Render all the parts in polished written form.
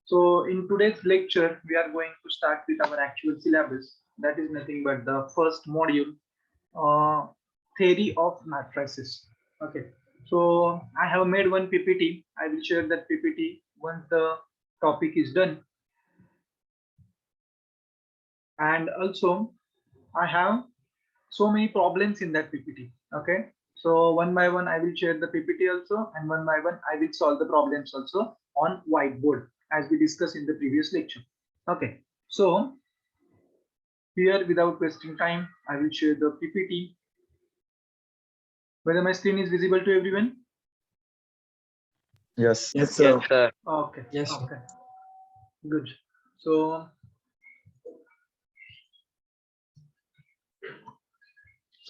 So in today's lecture, we are going to start with our actual syllabus. That is nothing but the first module, theory of matrices. Okay. So I have made one PPT. I will share that PPT once the topic is done. And also, I have so many problems in that PPT. Okay. So one by one, I will share the PPT also, and one by one, I will solve the problems also on whiteboard as we discussed in the previous lecture. Okay. So here, without wasting time, I will share the PPT. Whether my screen is visible to everyone? Yes. Yes, sir. Yes, sir. Okay. Yes. Okay. Good. So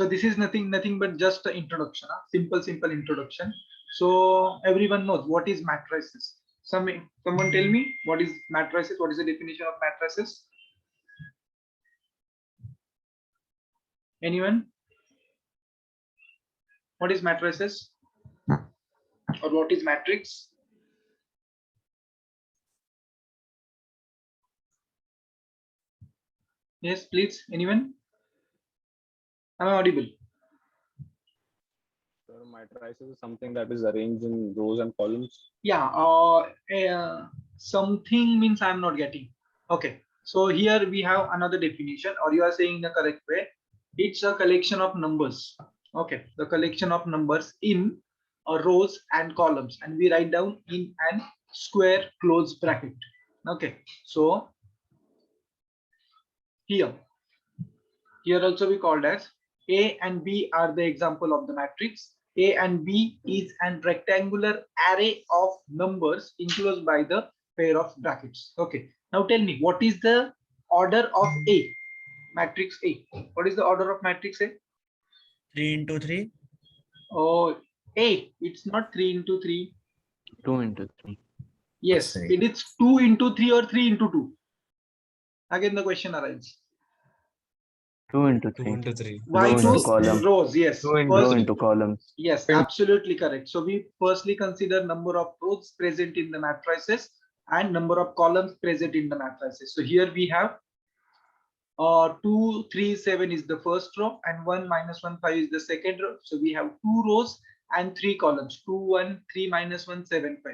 this is nothing but just an introduction, simple introduction. So everyone knows what is matrices. Someone tell me what is matrices, what is the definition of matrices? Anyone? What is matrices or what is matrix? Yes, please. Anyone? Am I audible? So matrices is something that is arranged in rows and columns. Yeah, something means I'm not getting. Okay, so here we have another definition, or you are saying the correct way. It's a collection of numbers. Okay, the collection of numbers in rows and columns, and we write down in an square close bracket. Okay, so here also we called as A and B are the example of the matrix. A and B is an rectangular array of numbers enclosed by the pair of brackets. Okay. Now tell me, what is the order of A? Matrix A. What is the order of matrix A? 3 into 3. Oh, A. It's not 3 into 3. 2 into 3. Yes, it is 2 into 3 or 3 into 2. Again, the question arises. 2 into 2 3. into 3. Why Row two into column. rows? Yes. 2 into columns. Yes, absolutely correct. So we firstly consider number of rows present in the matrices and number of columns present in the matrices. So here we have 2, 3, 7 is the first row and 1, minus 1, 5 is the second row. So we have 2 rows and 3 columns, 2, 1, 3, minus 1, 7, 5.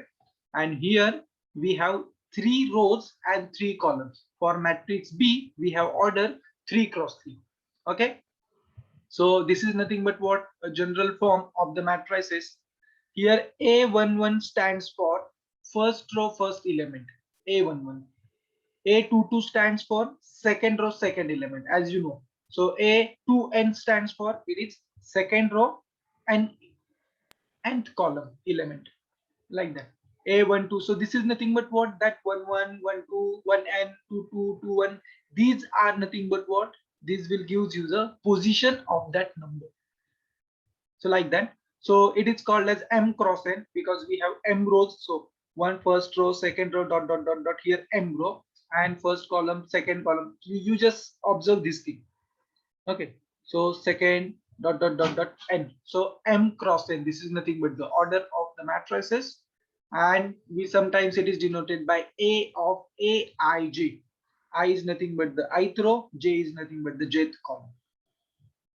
And here we have 3 rows and 3 columns. For matrix B, we have order 3 cross 3. Okay. So this is nothing but what a general form of the matrices. Here A11 stands for first row, first element. A11. A22 stands for second row, second element, as you know. So A2n stands for it is second row and nth column element, like that. A12. So this is nothing but what that 1 1 1 2 1 n 2 2 2 1. These are nothing but what this will give you the position of that number. So like that. So it is called as m cross n because we have m rows. So one first row, second row, dot dot dot dot, here m row, and first column, second column. You just observe this thing. Okay. So second dot dot dot dot n. So m cross n. This is nothing but the order of the matrices, and we sometimes it is denoted by A of Aij. I is nothing but the ith row, j is nothing but the jth column.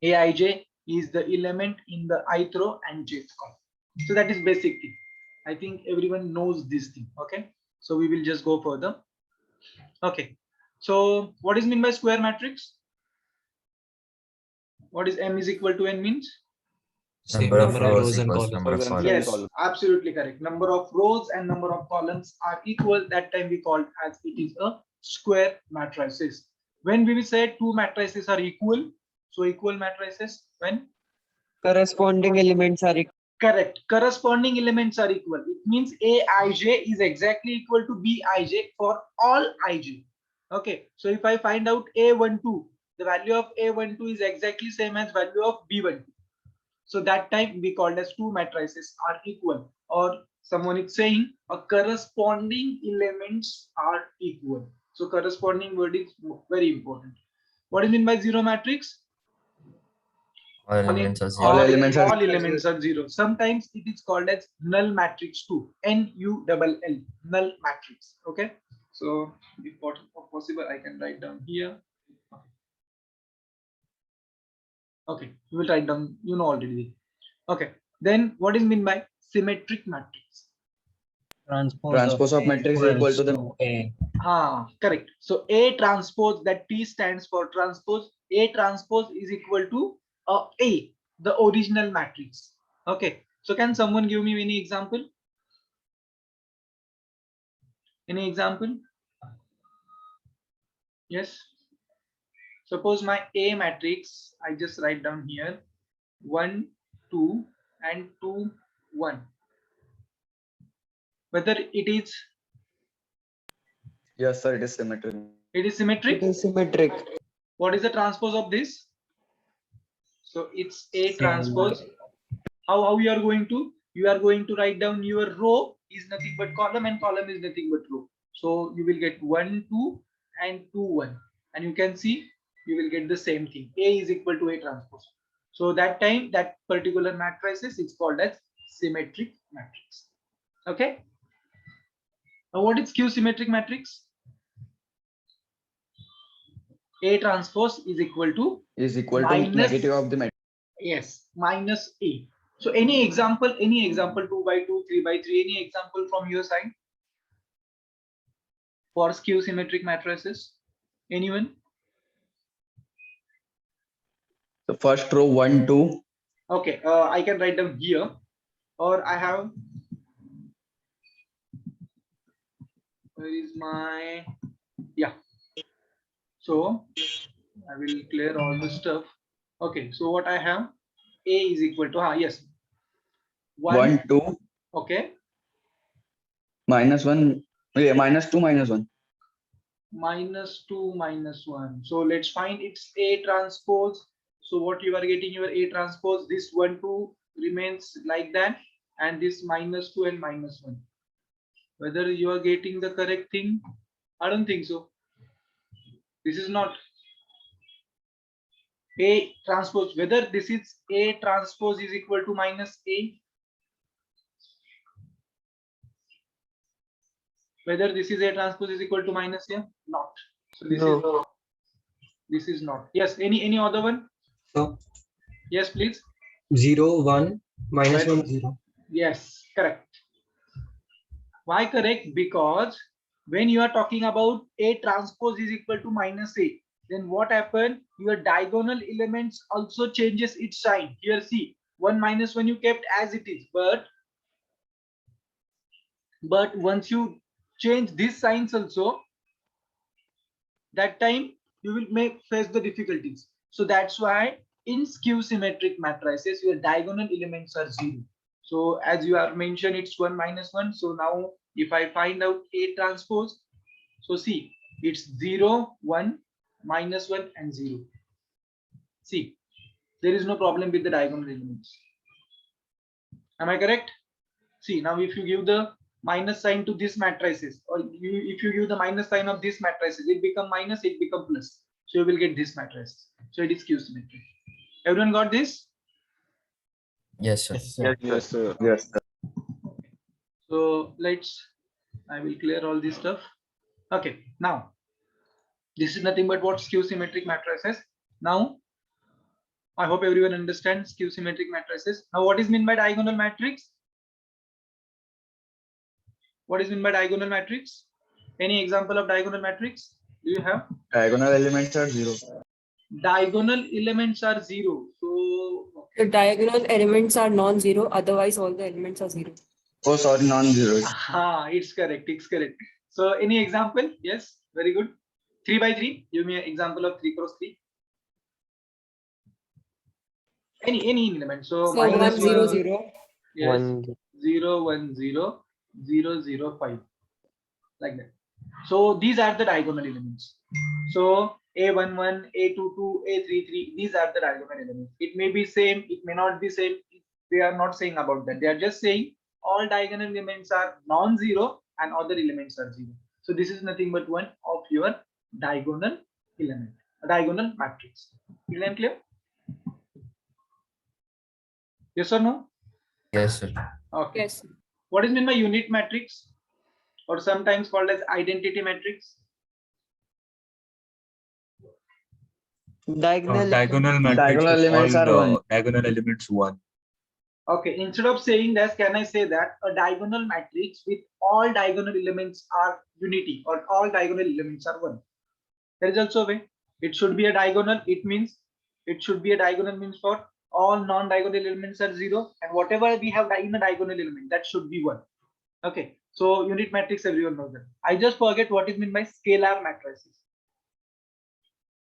Aij is the element in the ith row and jth column. So that is basic thing. I think everyone knows this thing. Okay. So we will just go further. Okay. So what is meant by square matrix? What is m is equal to n means? Same number of rows and columns. Number of columns. Yes, absolutely correct. Number of rows and number of columns are equal. That time we called as it is a square matrices. When we will say two matrices are equal, so equal matrices when corresponding elements are equal. correct, corresponding elements are equal. It means Aij is exactly equal to Bij for all ij. Okay, so if I find out A12, the value of A12 is exactly same as value of B12. So that time we called as two matrices are equal, or someone is saying a corresponding elements are equal. So corresponding word is very important. What is meant by zero matrix? All elements are All zero. elements are all elements are zero. Sometimes it is called as null matrix too. Null, null matrix. Okay. So if possible, I can write down here. Okay, we will write down. You know already. Okay. Then what is mean by symmetric matrix? transpose of matrix equal to the A. Correct. So A transpose, that T stands for transpose. A transpose is equal to A, the original matrix. Okay. So can someone give me any example? Any example? Yes. Suppose my A matrix, I just write down here 1, 2, and 2, 1. Whether it is yes sir, it is symmetric. it is symmetric. It is symmetric. What is the transpose of this? So it's A transpose. How you are going to? You are going to write down your row is nothing but column and column is nothing but row. So you will get 1, 2 and 2, 1. And you can see you will get the same thing. A is equal to A transpose. So that time that particular matrices is called as symmetric matrix. Okay. Now what is Q symmetric matrix? A transpose is equal to minus, negative of the matrix. yes, minus A. So any example 2 by 2, 3 by 3, any example from your side for skew symmetric matrices? Anyone? The first row 1, 2. Okay, I can write down here, or I have. Where is my? Yeah. So I will clear all the stuff. Okay, so what I have? A is equal to yes. 1, 2. Okay. -1. Yeah, -2, -1. -2, -1. So let's find its A transpose. So what you are getting your A transpose, this 1, 2 remains like that, and this -2 and -1. Whether you are getting the correct thing, I don't think so. This is not A transpose. Whether this is A transpose is equal to -A. Whether this is A transpose is equal to -A, not. So this is not. Yes. Any other one? So Yes, please. 0, 1, minus Right. 1, 0. Yes, correct. Why correct? Because when you are talking about A transpose is equal to -A, then what happened? Your diagonal elements also changes its sign. Here, see, 1 -1 you kept as it is, but once you change these signs also, that time you will face the difficulties. So that's why in skew symmetric matrices, your diagonal elements are 0. So as you are mentioned, it's 1 -1. So now if I find out A transpose, so see, it's 0, 1, -1 and 0. See, there is no problem with the diagonal elements. Am I correct? See, now if you give the minus sign to this matrices, or if you give the minus sign of this matrices, it become minus, it become plus. So you will get this matrix. So it is skew symmetric. Everyone got this? Yes, sir. Yes, sir. Yes sir. So I will clear all this stuff. Okay, now this is nothing but what skew symmetric matrices. Now I hope everyone understands skew symmetric matrices. Now what is meant by diagonal matrix? What is meant by diagonal matrix? Any example of diagonal matrix? Do you have? Diagonal elements are 0. Diagonal elements are 0. So The diagonal elements are non-zero, otherwise all the elements are zero. Oh sorry, non-zero. it's correct. It's correct. So any example? Yes, very good. 3 by 3. Give me an example of 3 cross 3. Any element. So, So minus 1, 0, 1, 0. yes, 1, 0, 1, 0, 0, 0, 5. Like that. So these are the diagonal elements. So A11, A22, A33, these are the diagonal elements. It may be same, it may not be same. They are not saying about that. They are just saying all diagonal elements are non-zero and other elements are 0. So this is nothing but one of your diagonal element, a diagonal matrix. Clear? Yes or no? Yes, sir. Okay. Yes. What is meant by unit matrix, or sometimes called as identity matrix? Diagonal. Diagonal matrix Diagonal with elements all are the one. diagonal elements one. Okay, instead of saying that, can I say that a diagonal matrix with all diagonal elements are unity, or all diagonal elements are one? There is also a way. It should be a diagonal. It means it should be a diagonal means for all non-diagonal elements are 0, and whatever we have in a diagonal element, that should be 1. Okay, so unit matrix, everyone knows that. I just forget what is meant by scalar matrices.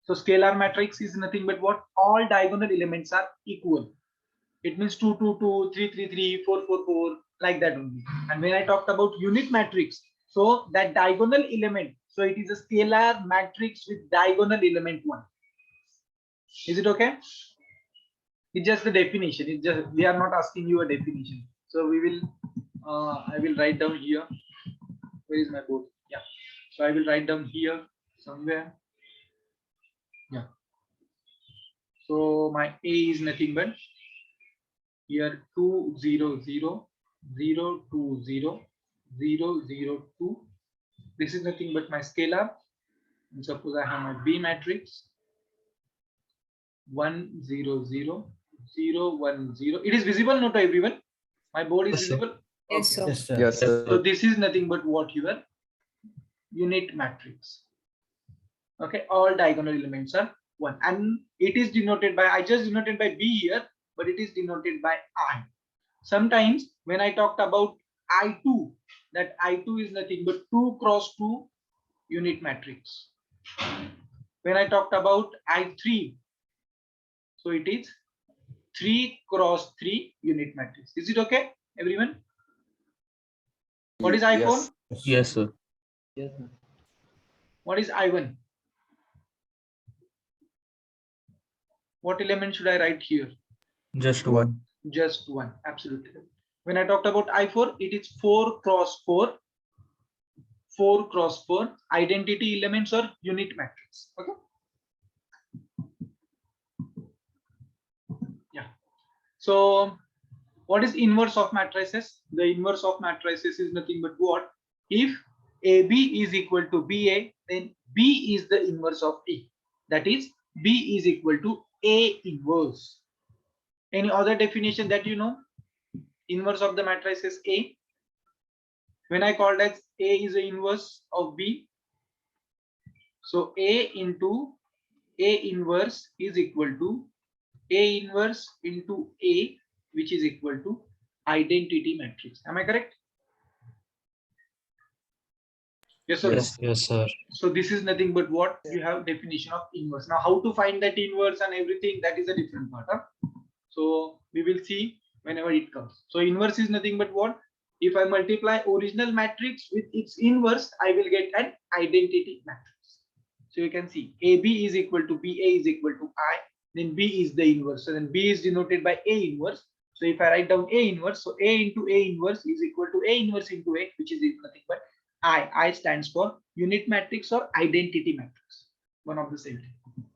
So scalar matrix is nothing but what? All diagonal elements are equal. It means 2, 2, 2, 3, 3, 3, 4, 4, 4, like that only. And when I talked about unit matrix, so that diagonal element, so it is a scalar matrix with diagonal element 1. Is it okay? It's just the definition. It's just, we are not asking you a definition. So we will, I will write down here. Where is my board? Yeah. So I will write down here somewhere. Yeah. So my A is nothing but here 2, 0, 0, 0, 2, 0, 0, 0, 2. This is nothing but my scalar. And suppose I have my B matrix 1, 0, 0, 0, 1, 0. It is visible not to everyone. My board is Yes, sir. visible. Yes, sir. Yes, sir. Yes, So sir. this is nothing but what your unit matrix. Okay, all diagonal elements are 1, and it is denoted by, I just denoted by B here, but it is denoted by I. Sometimes when I talked about I2, that I2 is nothing but 2 cross 2 unit matrix. When I talked about I3, so it is 3 cross 3 unit matrix. Is it okay, everyone? What is I4? Yes, sir. What is I1? What element should I write here? Just one. Just one, absolutely. When I talked about I4, it is 4 cross 4, 4 cross 4 identity elements or unit matrix. Okay. Yeah. So what is inverse of matrices? The inverse of matrices is nothing but what? If AB is equal to BA, then B is the inverse of A. That is, B is equal to A inverse. Any other definition that you know? Inverse of the matrix is A. When I called as A is the inverse of B, so A into A inverse is equal to A inverse into A, which is equal to identity matrix. Am I correct? Yes or no? Yes, sir. So this is nothing but what you have definition of inverse. Now how to find that inverse and everything, that is a different part. Huh? So we will see whenever it comes. So inverse is nothing but what? If I multiply original matrix with its inverse, I will get an identity matrix. So you can see AB is equal to BA is equal to I, then B is the inverse. So then B is denoted by A inverse. So if I write down A inverse, so A into A inverse is equal to A inverse into A, which is nothing but I. I stands for unit matrix or identity matrix. One of the same thing.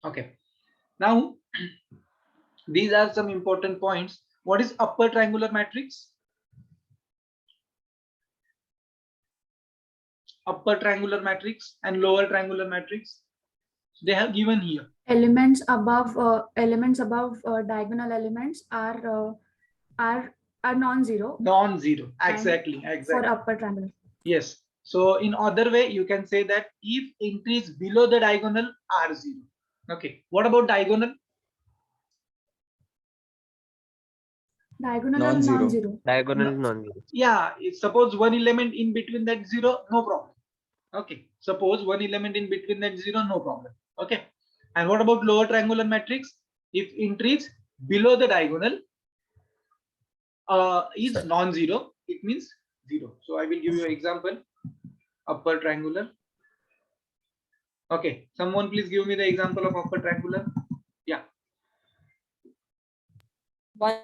Okay. Now, these are some important points. What is upper triangular matrix? Upper triangular matrix and lower triangular matrix. They have given here. Elements above diagonal elements are non-zero. Non-zero. Exactly. For Exactly. upper triangular. Yes. So in other way, you can say that if entries below the diagonal are 0. Okay. What about diagonal? Diagonal Non-zero. or non-zero. Diagonal No. non-zero. Yeah. If suppose one element in between that 0, no problem. Okay. Suppose one element in between that 0, no problem. Okay. And what about lower triangular matrix? If entries below the diagonal is Sir. non-zero, it means 0. So I will give you an example. Upper triangular. Okay. Someone please give me the example of upper triangular. Yeah. 1,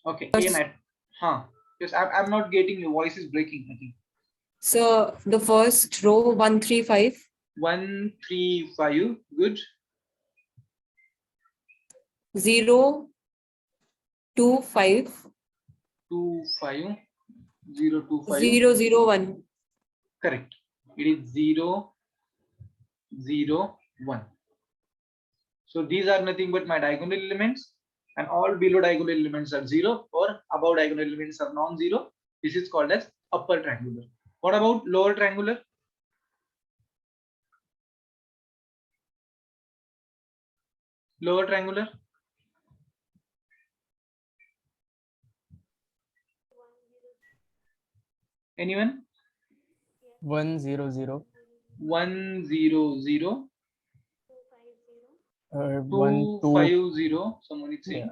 Okay. A mat. Huh. Yes, I'm not getting your voice is breaking. I think. so the first row 1, 3, 5. 1, 3, 5. Good. 0, 2, 5, 2, 5, 0, 2, 5. 0, 0, 1. Correct. It is 0, 0, 1. So these are nothing but my diagonal elements, and all below diagonal elements are 0 or above diagonal elements are non-zero. This is called as upper triangular. What about lower triangular? Lower triangular? Anyone? 1 0 0. 1, 0, 0. 1 2 5, 0. Someone is saying.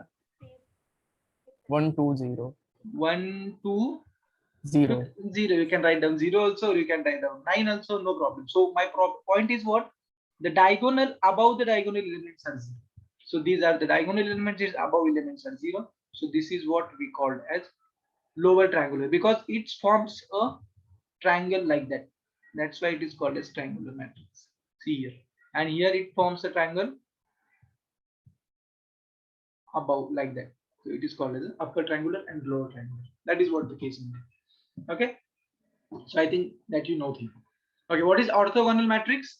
1 2 0. 1, 2, 0. 0. You can write down 0 also, or you can write down 9 also, no problem. So my point is what? The diagonal above the diagonal elements are 0. So these are the diagonal elements, is above elements are 0. So this is what we called as lower triangular, because it forms a triangle like that. That's why it is called as triangular matrix. See here. And here it forms a triangle above like that. So it is called as upper triangular and lower triangular. That is what the case is. Okay. So I think that you know things. Okay. What is orthogonal matrix?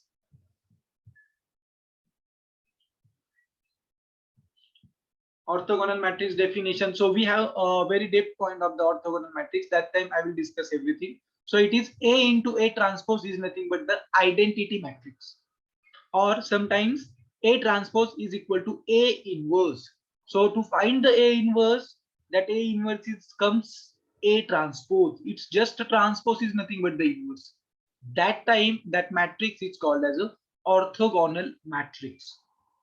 Orthogonal matrix definition. So we have a very depth point of the orthogonal matrix. That time I will discuss everything. So it is A into A transpose is nothing but the identity matrix, or sometimes A transpose is equal to A inverse. So to find the A inverse, that A inverse comes A transpose. It's just a transpose is nothing but the inverse. That time that matrix is called as a orthogonal matrix.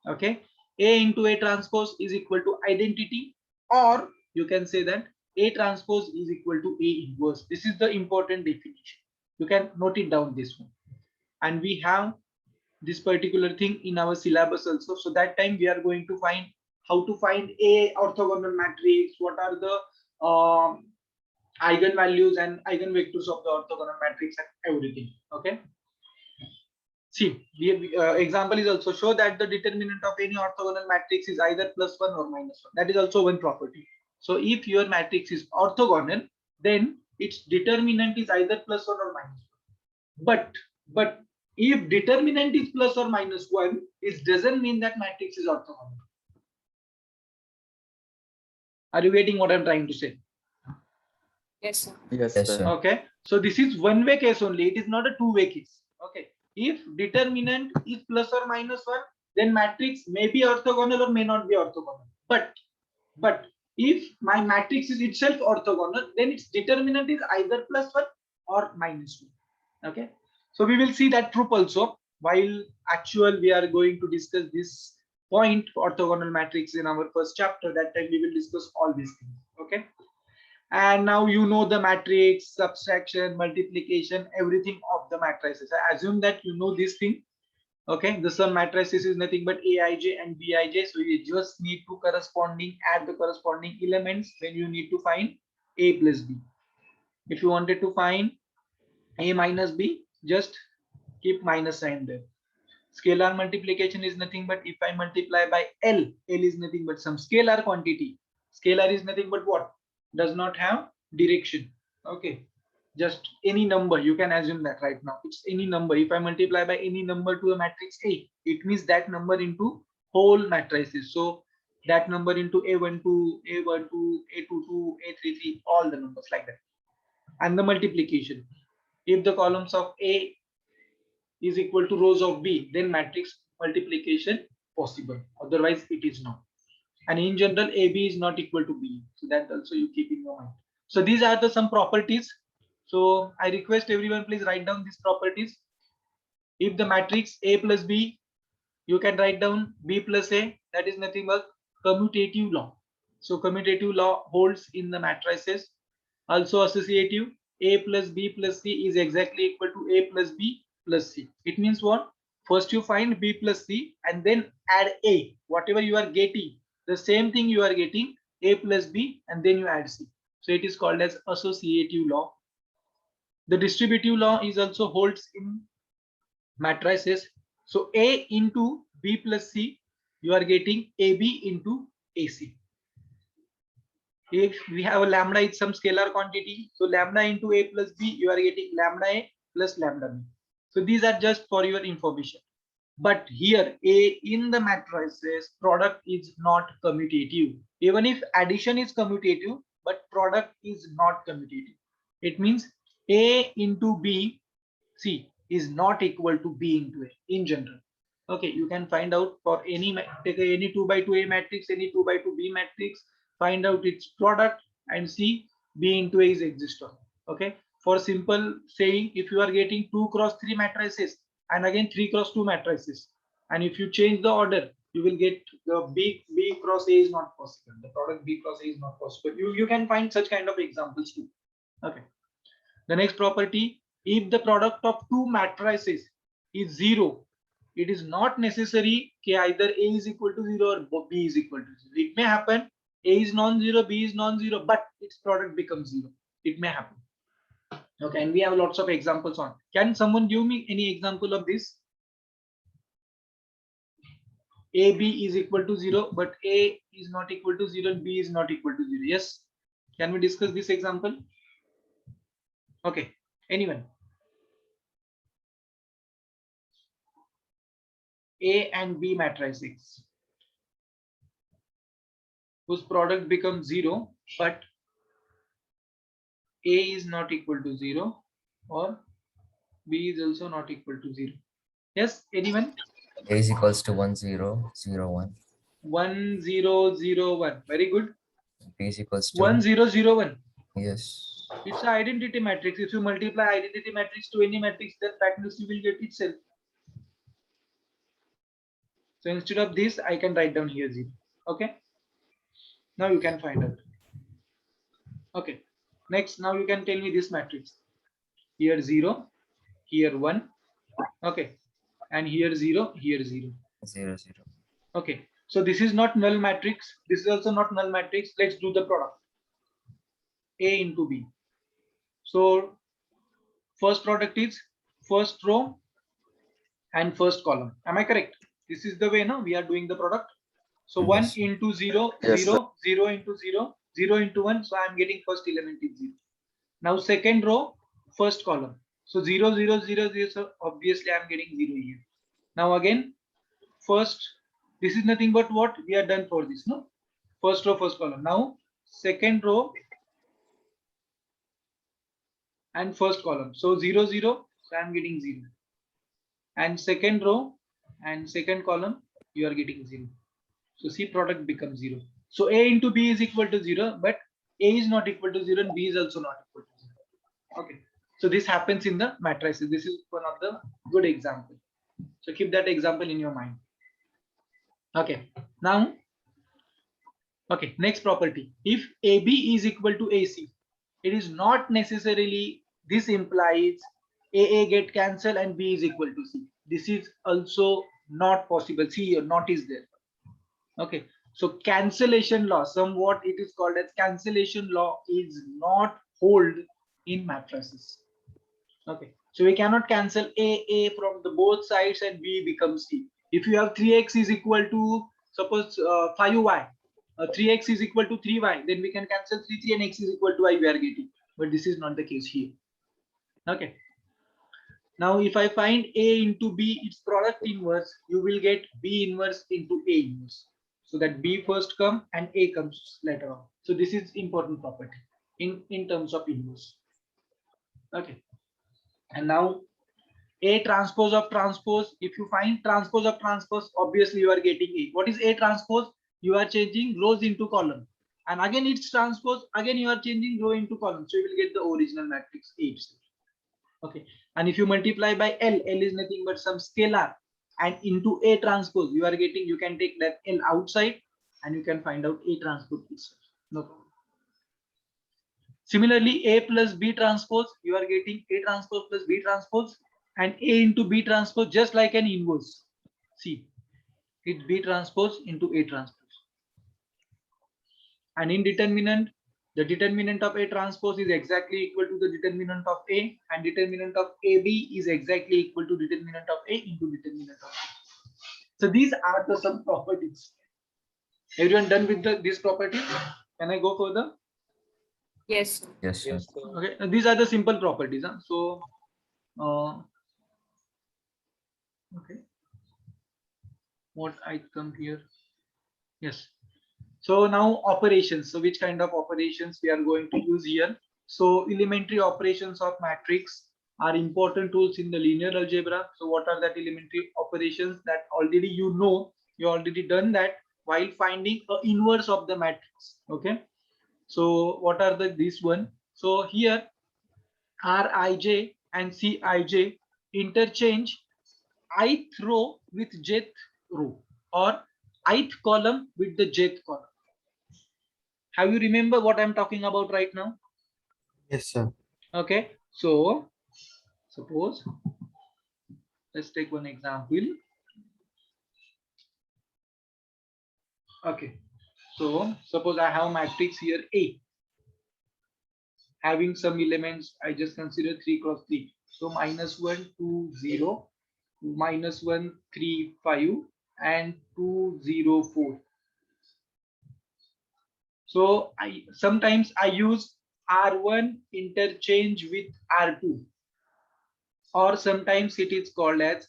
Okay. A into A transpose is equal to identity, or you can say that A transpose is equal to A inverse. This is the important definition. You can note it down this one. And we have this particular thing in our syllabus also. So that time we are going to find how to find A orthogonal matrix, what are the eigenvalues and eigenvectors of the orthogonal matrix and everything. Okay. See, example is also show that the determinant of any orthogonal matrix is either +1 or -1. That is also one property. So if your matrix is orthogonal, then its determinant is either +1 or -1. But if determinant is + or -1, it doesn't mean that matrix is orthogonal. Are you getting what I'm trying to say? Yes, sir. Yes, Yes, sir. sir. Okay. So this is one-way case only. It is not a two-way case. Okay. If determinant is +or -1, then matrix may be orthogonal or may not be orthogonal. But if my matrix is itself orthogonal, then its determinant is either +1 or -1. Okay. So we will see that proof also. While actual we are going to discuss this point orthogonal matrix in our first chapter. That time we will discuss all these things. Okay. And now you know the matrix, subtraction, multiplication, everything of the matrices. I assume that you know this thing. Okay, the sum matrices is nothing but Aij and Bij. So you just need to add the corresponding elements when you need to find A plus B. If you wanted to find A minus B, just keep minus sign there. Scalar multiplication is nothing but if I multiply by L is nothing but some scalar quantity. Scalar is nothing but what? Does not have direction. Okay, just any number, you can assume that right now it's any number. If I multiply by any number to a matrix A, it means that number into whole matrices. So that number into A12, A12, A22, A33, all the numbers like that. And the multiplication, if the columns of A is equal to rows of B, then matrix multiplication possible, otherwise it is not. And in general, AB is not equal to B. So that also you keep in your mind. So these are the some properties. So I request everyone, please write down these properties. If the matrix A plus B, you can write down B plus A. That is nothing but commutative law. So commutative law holds in the matrices. Also associative, A plus B plus C is exactly equal to A plus B plus C. It means what? First you find B plus C and then add A. Whatever you are getting, the same thing you are getting, A plus B, and then you add C. So it is called as associative law. The distributive law is also holds in matrices. So A into B plus C, you are getting AB into AC. If we have a lambda is some scalar quantity, so lambda into A plus B, you are getting lambda A plus lambda B. So these are just for your information. But here A in the matrices, product is not commutative. Even if addition is commutative, but product is not commutative. It means A into B, C is not equal to B into A in general. Okay, you can find out for any, take any 2 by 2 A matrix, any 2 by 2 B matrix, find out its product and see B into A is exist or not. Okay, for simple saying, if you are getting 2 cross 3 matrices and again 3 cross 2 matrices, and if you change the order, you will get the B cross A is not possible. The product B cross A is not possible. You can find such kind of examples too. Okay. The next property, if the product of two matrices is 0, it is not necessary that either A is equal to 0 or B is equal to 0. It may happen A is non-zero, B is non-zero, but its product becomes 0. It may happen. Okay, and we have lots of examples on. Can someone give me any example of this? AB is equal to 0, but A is not equal to 0 and B is not equal to 0. Yes? Can we discuss this example? Okay, anyone? A and B matrices whose product becomes 0, but A is not equal to 0 or B is also not equal to 0. Yes, anyone? A is equals to 1 0 0 1. 1 0 0 1. Very good. B is equals to 1 0 0 1. yes. It's an identity matrix. If you multiply identity matrix to any matrix, then that means you will get itself. So instead of this, I can write down here 0. Okay. Now you can find out. Okay. Next, now you can tell me this matrix. Here 0, here 1. Okay. And here 0, here 0. 0 0. Okay. So this is not null matrix. This is also not null matrix. Let's do the product. A into B. So first product is first row and first column. Am I correct? This is the way now we are doing the product. So 1 Yes. into 0, Yes, 0, 0 into 0, 0 into 1. So I am getting first element is 0. Now second row, first column. So 0, 0, 0, 0. So obviously I am getting 0 here. Now again, first, this is nothing but what we are done for this, no? First row, first column. Now second row and first column. So 0, 0. So I am getting 0. And second row and second column, you are getting 0. So C product becomes 0. So A into B is equal to 0, but A is not equal to 0 and B is also not equal to 0. Okay. So this happens in the matrices. This is one of the good example. So keep that example in your mind. Okay. Now, okay, next property. If AB is equal to AC, it is not necessarily, this implies AA get cancelled and B is equal to C. This is also not possible. See, your not is there. Okay, so cancellation law, somewhat it is called as cancellation law, is not hold in matrices. Okay, so we cannot cancel A from the both sides and B becomes C. If you have 3x is equal to suppose 5y, 3x is equal to 3y, then we can cancel 3 and x is equal to y we are getting. But this is not the case here. Okay. Now, if I find A into B, its product inverse, you will get B inverse into A inverse. So that B first come and A comes later on. So this is important property in terms of inverse. Okay. And now A transpose of transpose. If you find transpose of transpose, obviously you are getting A. What is A transpose? You are changing rows into column. And again it's transpose. Again you are changing row into column. So you will get the original matrix A itself. Okay. And if you multiply by L is nothing but some scalar, and into A transpose, you are getting, you can take that L outside and you can find out A transpose itself. No problem. Similarly, A plus B transpose, you are getting A transpose plus B transpose, and A into B transpose, just like an inverse. See, it's B transpose into A transpose. And in determinant, the determinant of A transpose is exactly equal to the determinant of A, and determinant of AB is exactly equal to determinant of A into determinant of A. So these are the some properties. Everyone done with this property? Can I go further? Yes. Yes, sir. Yes, sir. Okay, these are the simple properties. Huh? So, okay, what I come here? Yes. So now operations. So which kind of operations we are going to use here? So elementary operations of matrix are important tools in the linear algebra. So what are that elementary operations that already you know? You already done that while finding a inverse of the matrix. Okay. So what are this one? So here Rij and Cij interchange ith row with jth row or ith column with the jth column. Have you remember what I'm talking about right now? Yes, sir. Okay, so suppose let's take one example. Okay, so suppose I have matrix here A having some elements. I just consider 3 cross 3. So -1, 2, 0, -1, 3, 5, and 2, 0, 4. So sometimes I use R1 interchange with R2, or sometimes it is called as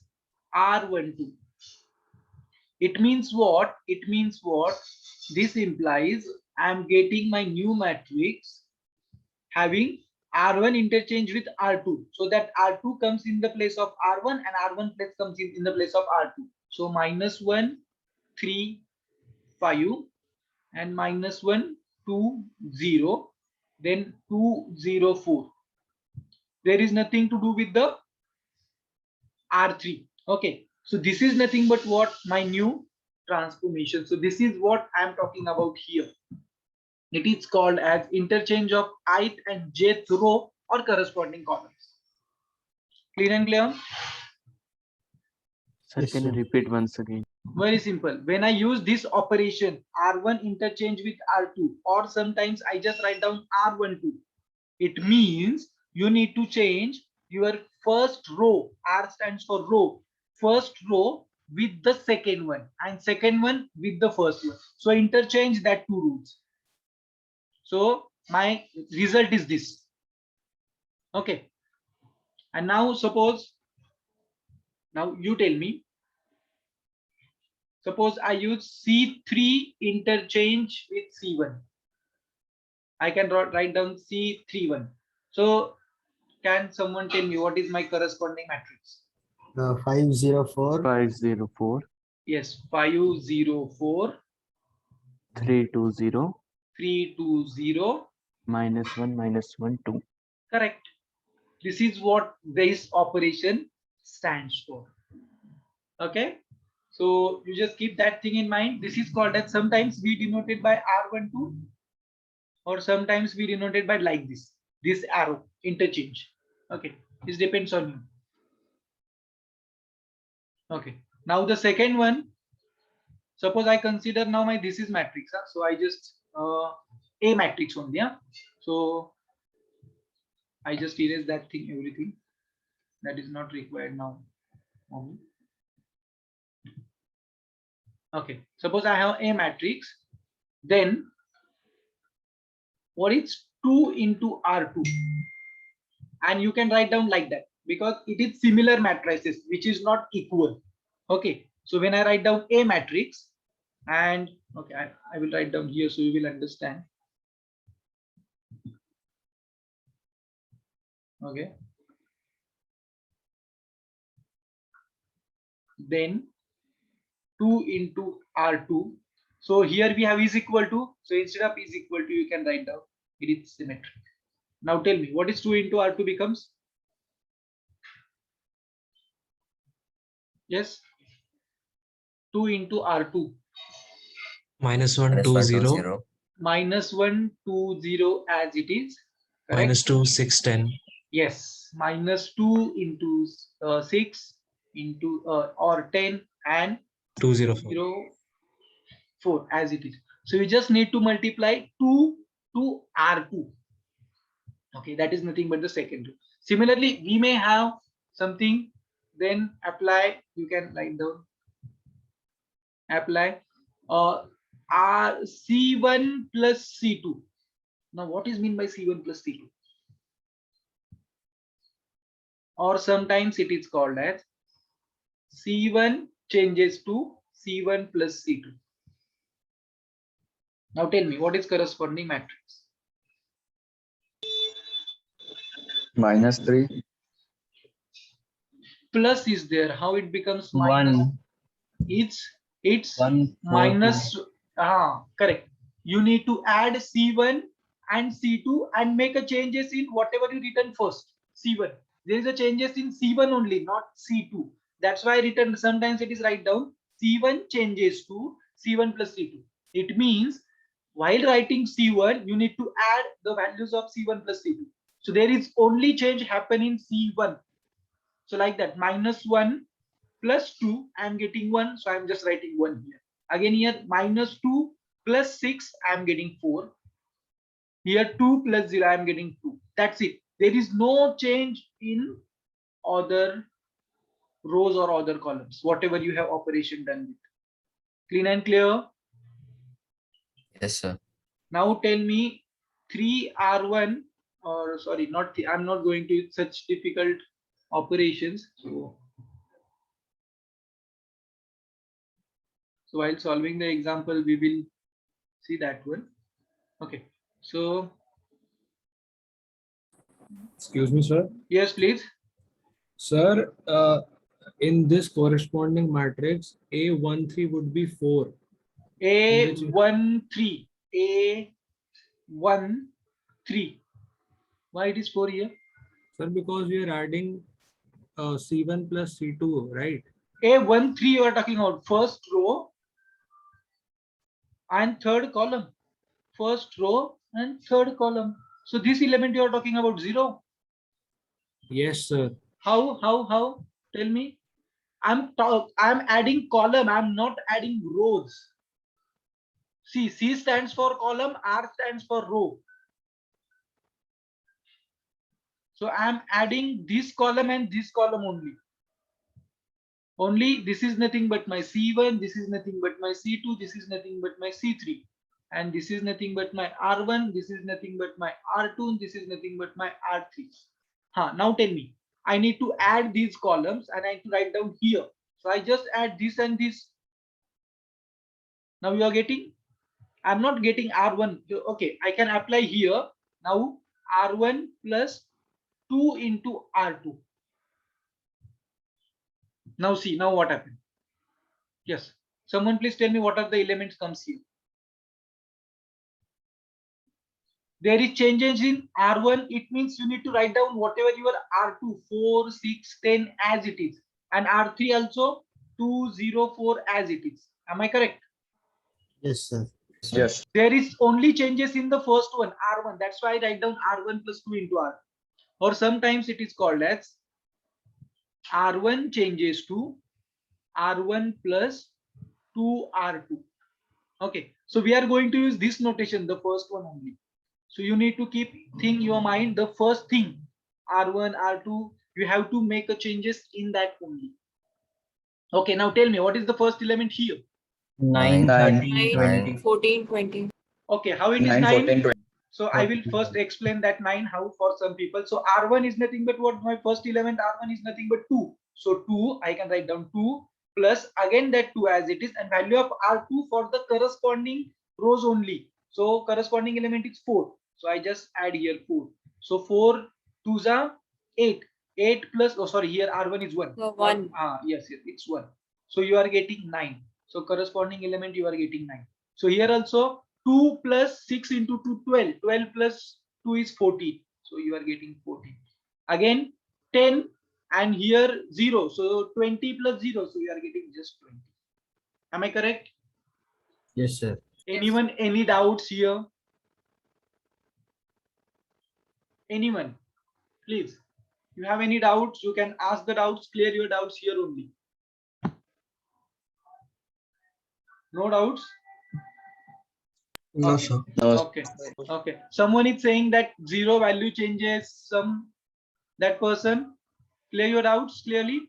R12. It means what? It means what? This implies I am getting my new matrix having R1 interchange with R2. So that R2 comes in the place of R1 and R1 place comes in the place of R2. So -1, 3, 5 and -1, 2, 0, then 2, 0, 4. There is nothing to do with the R3. Okay, so this is nothing but what? My new transformation. So this is what I am talking about here. It is called as interchange of ith and jth row or corresponding columns. Clear and clear? Sir, Yes, can you sir. repeat once again? Very simple. When I use this operation R1 interchange with R2, or sometimes I just write down R12, it means you need to change your first row. R stands for row. First row with the second one and second one with the first one. So interchange that two rows. So my result is this. Okay. And now suppose, now you tell me, suppose I use C3 interchange with C1. I can write down C31. So can someone tell me what is my corresponding matrix? 504. 504 Yes, 504 320 320. -1 -1 2. Correct. This is what this operation stands for. Okay. So you just keep that thing in mind. This is called as, sometimes we denoted by R12 or sometimes we denoted by like this arrow interchange. Okay. This depends on you. Okay. Now the second one, suppose I consider now my this is matrix. So I just A matrix only. So I just erase that thing, everything that is not required now. Okay, suppose I have A matrix, then what is 2 into R2? And you can write down like that because it is similar matrices which is not equal. Okay, so when I write down A matrix, and okay, I will write down here so you will understand. Okay, then 2 into R2. So here we have is equal to, so instead of is equal to, you can write down it is symmetric. Now tell me, what is 2 into R2 becomes? Yes, 2 into R2. -1 2 0 -1 2 0 as it is. Correct? -2 6 10 Yes, -2 into 6 into or 10 and 2 0 4. 0 4 as it is. So you just need to multiply 2 to R2. Okay, that is nothing but the second row. Similarly, we may have something, then apply, you can write down apply C1 plus C2. Now, what is mean by C1 plus C2? Or sometimes it is called as C1 changes to C1 plus C2. Now tell me, what is corresponding matrix? -3. Plus is there. How it becomes minus? 1. It's 1. minus. Correct. You need to add C1 and C2 and make a changes in whatever you written first. C1. There is a changes in C1 only, not C2. That's why I written, sometimes it is write down C1 changes to C1 plus C2. It means while writing C1, you need to add the values of C1 plus C2. So there is only change happen in C1. So like that, -1 plus 2, I am getting 1. So I am just writing 1 here. Again here, -2 plus 6, I am getting 4. Here 2 plus 0, I am getting 2. That's it. There is no change in other rows or other columns, whatever you have operation done with. Clean and clear? Yes, sir. Now tell me 3R1, or sorry, I'm not going to such difficult operations. So while solving the example, we will see that one. Okay. So Excuse me, sir. yes, please. Sir, in this corresponding matrix, A13 would be 4. A13. Why it is 4 here? Sir, because we are adding C1 plus C2, right? A13 you are talking about first row and third column. First row and third column. So this element you are talking about 0. Yes, sir. How? Tell me. I'm adding column. I'm not adding rows. See, C stands for column, R stands for row. So I'm adding this column and this column only. Only this is nothing but my C1, this is nothing but my C2, this is nothing but my C3. And this is nothing but my R1, this is nothing but my R2, this is nothing but my R3. Now tell me, I need to add these columns and I need to write down here. So I just add this and this. Now you are getting? I'm not getting R1. Okay, I can apply here. Now R1 plus 2 into R2. Now see, now what happened? Yes. Someone please tell me what are the elements comes here. There is changes in R1. It means you need to write down whatever your R2, 4, 6, 10 as it is. And R3 also 2, 0, 4 as it is. Am I correct? Yes, sir. Yes. There is only changes in the first one, R1. That's why I write down R1 plus 2 into R. Or sometimes it is called as R1 changes to R1 plus 2R2. Okay, so we are going to use this notation, the first one only. So you need to keep in your mind the first thing, R1, R2, you have to make a changes in that only. Okay, now tell me, what is the first element here? 9, 13, 20. 14, 20. Okay, how it is 9, 9? 14, 20. So I will first explain that 9 how for some people. So R1 is nothing but what? My first element R1 is nothing but 2. So 2, I can write down 2 plus again that 2 as it is, and value of R2 for the corresponding rows only. So corresponding element is 4. So I just add here 4. So 4 2s are 8. 8 plus, oh sorry, here R1 is 1. So 1. Yes, it's 1. So you are getting 9. So corresponding element you are getting 9. So here also 2 plus 6 into 2, 12. 12 plus 2 is 14. So you are getting 14. Again 10 and here 0. So 20 plus 0. So you are getting just 20. Am I correct? Yes, sir. Anyone, any doubts here? Anyone? Please. If you have any doubts, you can ask the doubts, clear your doubts here only. No doubts? No, sir. Okay. Okay. Someone is saying that 0 value changes that person. Clear your doubts clearly.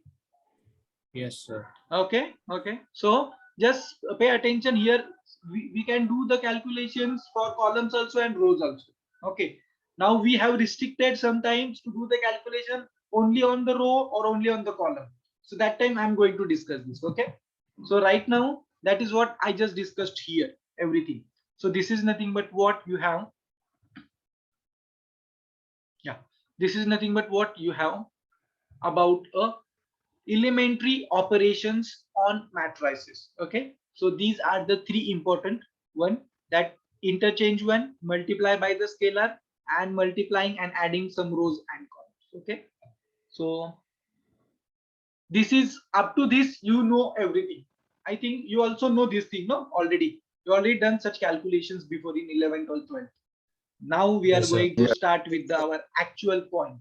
Yes, sir. Okay. Okay. So just pay attention here. we can do the calculations for columns also and rows also. Okay. Now we have restricted sometimes to do the calculation only on the row or only on the column. So that time I'm going to discuss this. Okay. So right now, that is what I just discussed here, everything. So this is nothing but what you have. Yeah, this is nothing but what you have about elementary operations on matrices. Okay, so these are the three important one, that interchange one, multiply by the scalar, and multiplying and adding some rows and columns. Okay, so this is up to this, you know everything. I think you also know this thing, no? Already you already done such calculations before in 11th or 12th. Now we are Yes, sir. going to start with our actual point,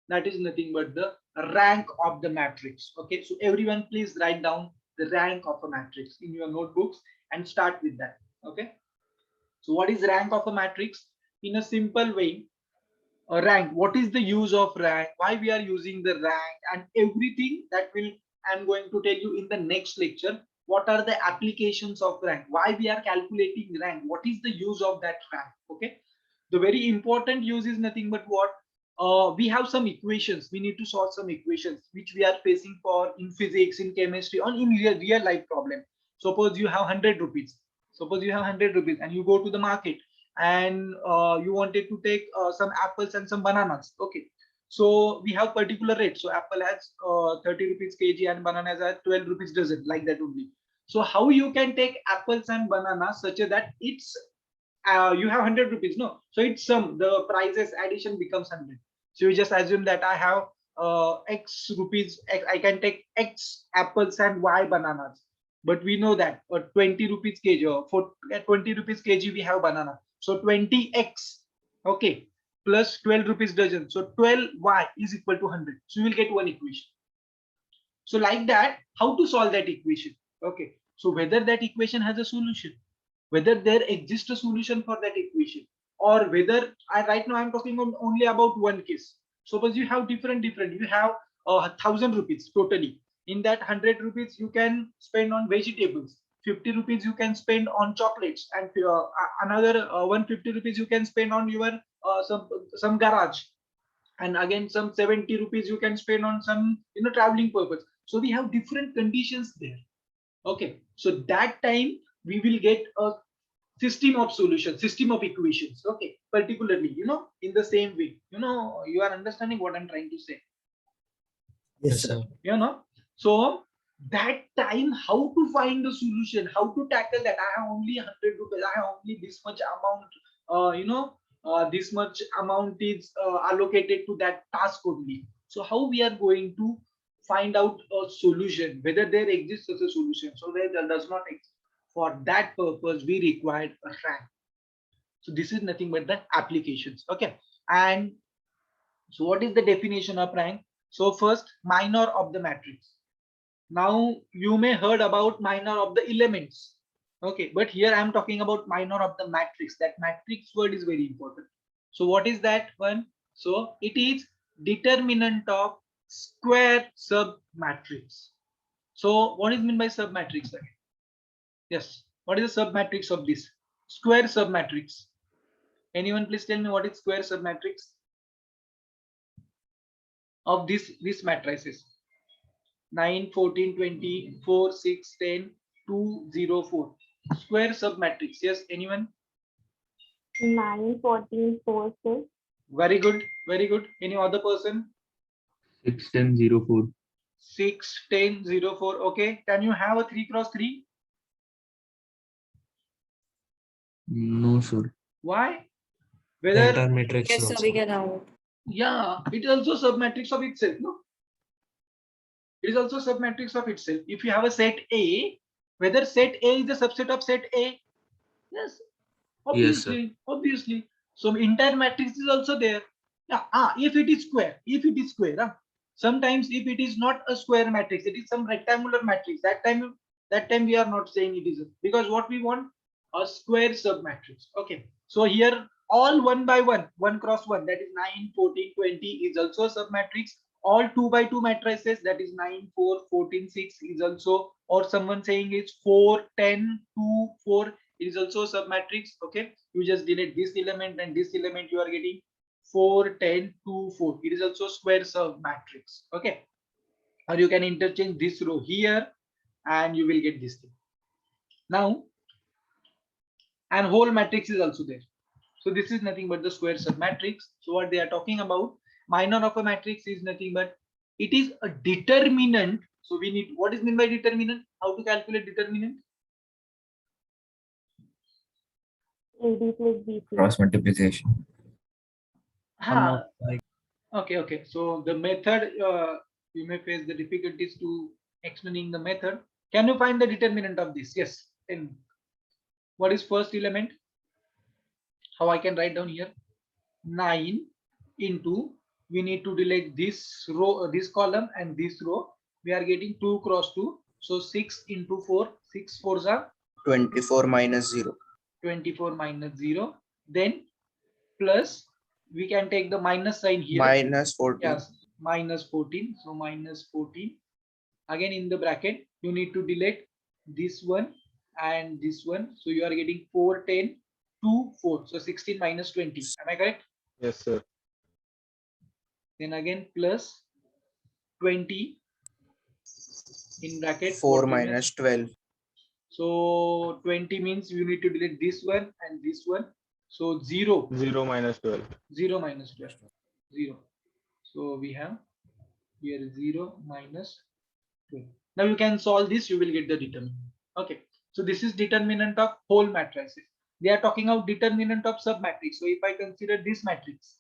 that is nothing but the rank of the matrix. Okay, so everyone please write down the rank of a matrix in your notebooks and start with that. Okay, so what is rank of a matrix? In a simple way, a rank, what is the use of rank, why we are using the rank, and everything that will I'm going to tell you in the next lecture. What are the applications of rank, why we are calculating rank, what is the use of that rank. Okay, the very important use is nothing but what, we have some equations, we need to solve some equations which we are facing for in physics, in chemistry, on in real life problem. Suppose you have 100 rupees, suppose you have 100 rupees and you go to the market and you wanted to take some apples and some bananas. Okay, so we have particular rate, so apple has 30 rupees kg and bananas are 12 rupees dozen, like that only. So how you can take apples and bananas such that it's you have 100 rupees, no, so it's the prices addition becomes 100. So you just assume that I have x rupees, I can take x apples and y bananas, but we know that 20 rupees kg, or for 20 rupees kg we have banana, so 20x, okay, plus 12 rupees dozen, so 12y is equal to 100. So you will get one equation. So like that, how to solve that equation? Okay, so whether that equation has a solution, whether there exists a solution for that equation, or whether right now I'm talking only about one case. Suppose you have different, you have 1,000 rupees totally. In that 100 rupees you can spend on vegetables, 50 rupees you can spend on chocolates, and another 150 rupees you can spend on your some garage, and again some 70 rupees you can spend on some traveling purpose. So we have different conditions there. Okay, so that time we will get a system of solutions, system of equations. Okay, particularly in the same way, you are understanding what I'm trying to say. Yes, sir. So that time, how to find the solution, how to tackle that. I have only 100 rupees, I have only this much amount, this much amount is allocated to that task only. So how we are going to find out a solution, whether there exists such a solution, so where there does not exist. For that purpose we required a rank. So this is nothing but the applications. Okay, and so what is the definition of rank? So first, minor of the matrix. Now you may heard about minor of the elements. Okay, but here I am talking about minor of the matrix. That matrix word is very important. So what is that one? So it is determinant of square submatrix. So what is meant by submatrix? Yes, what is the submatrix of this square submatrix? Anyone please tell me what is square submatrix of this matrices? 9, 14, 20, 4, 6, 10, 2, 0, 4. Square submatrix. Yes, anyone? 9, 14, 4, 6. Very good, very good. Any other person? 6, 10, 0, 4. 6, 10, 0, 4. Okay, can you have a 3 cross 3? No, sir. Why? The Whether entire matrix. Yes, sir, we can have it. yeah, it is also submatrix of itself, no? It is also submatrix of itself. If you have a set A, whether set A is a subset of set A? Yes, obviously, Yes, obviously. So entire matrix is also there. Yeah, if it is square, sometimes if it is not a square matrix, it is some rectangular matrix. That time we are not saying it is because what we want, a square submatrix. Okay, so here all 1 by 1, 1 cross 1, that is 9, 14, 20 is also a submatrix. All 2 by 2 matrices, that is 9, 4, 14, 6 is also, or someone saying is 4, 10, 2, 4, It is also a submatrix. Okay, you just delete this element and this element, you are getting 4, 10, 2, 4. It is also square submatrix. Okay, or you can interchange this row here and you will get this thing. Now, and whole matrix is also there. So this is nothing but the square submatrix. So what they are talking about, minor of a matrix is nothing but it is a determinant. So we need, what is meant by determinant? How to calculate determinant? AB plus BC. Cross multiplication. Ha. Okay. So the method, you may face the difficulties to explaining the method. Can you find the determinant of this? Yes. And what is first element? How I can write down here? 9 into, we need to delete this row, this column and this row. We are getting 2 cross 2. So 6 into 4, 6 4s are 24 minus 0. 24 minus 0. Then plus, we can take the minus sign here. Minus 14. Yes, minus 14. So minus 14. Again in the bracket, you need to delete this one and this one. So you are getting 4, 10, 2, 4. So 16 minus 20. Am I correct? Yes, sir. Then again plus 20 in bracket 4 minus 12. So 20 means you need to delete this one and this one. So 0. 0 minus 12. 0 minus 12. 0. So we have here 0 minus 12. Now you can solve this, you will get the determinant. Okay. So this is determinant of whole matrices. They are talking about determinant of submatrix. So if I consider this matrix.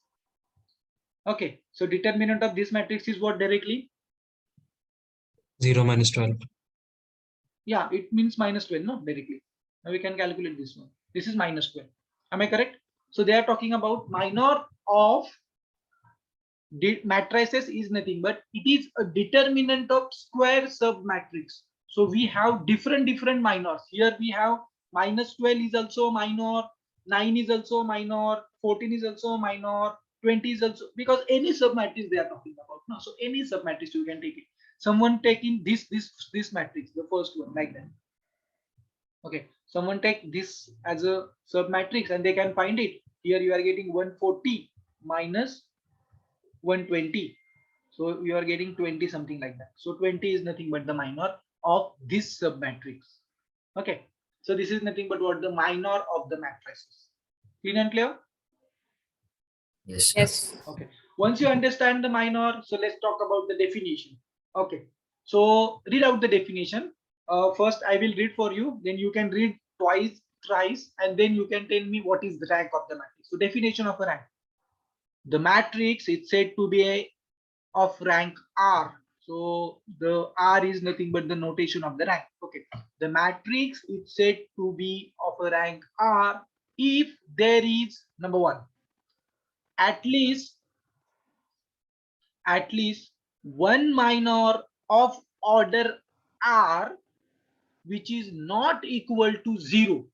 Okay. So determinant of this matrix is what directly? 0 minus 12. Yeah, it means minus 12, no, directly. Now we can calculate this one. This is minus 12. Am I correct? So they are talking about minor of matrices is nothing but it is a determinant of square submatrix. So we have different minors. Here we have minus 12 is also minor, 9 is also minor, 14 is also minor, 20 is also, because any submatrix they are talking about. No, so any submatrix you can take it. Someone taking this matrix, the first one, like that. Okay, someone take this as a submatrix and they can find it. Here you are getting 140 minus 120. So you are getting 20, something like that. So 20 is nothing but the minor of this submatrix. Okay, so this is nothing but what the minor of the matrices. Clear and clear? Yes, sir. Yes. Okay. Once you understand the minor, so let's talk about the definition. Okay. So read out the definition. First, I will read for you. Then you can read twice, thrice, and then you can tell me what is the rank of the matrix. So definition of a rank. The matrix is said to be of rank R. So the R is nothing but the notation of the rank. Okay. The matrix is said to be of a rank R if there is, number one, at least one minor of order R which is not equal to 0.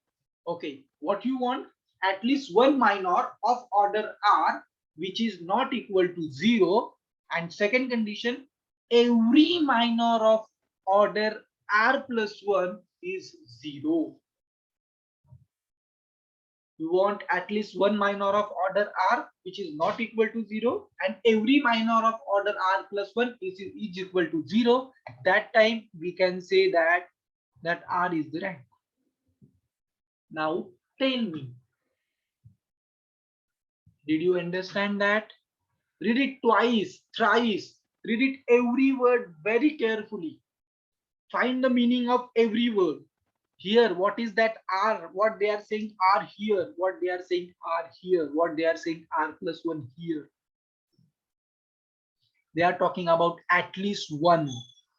Okay, what you want? At least one minor of order R which is not equal to 0. And second condition, every minor of order R plus 1 is 0. You want at least one minor of order R which is not equal to 0, and every minor of order R plus 1 is equal to 0. At that time we can say that R is the rank. Now tell me, did you understand that? Read it twice, thrice, read it every word very carefully. Find the meaning of every word. Here, what is that R? What they are saying R here, what they are saying R here, what they are saying R plus 1 here. They are talking about at least one.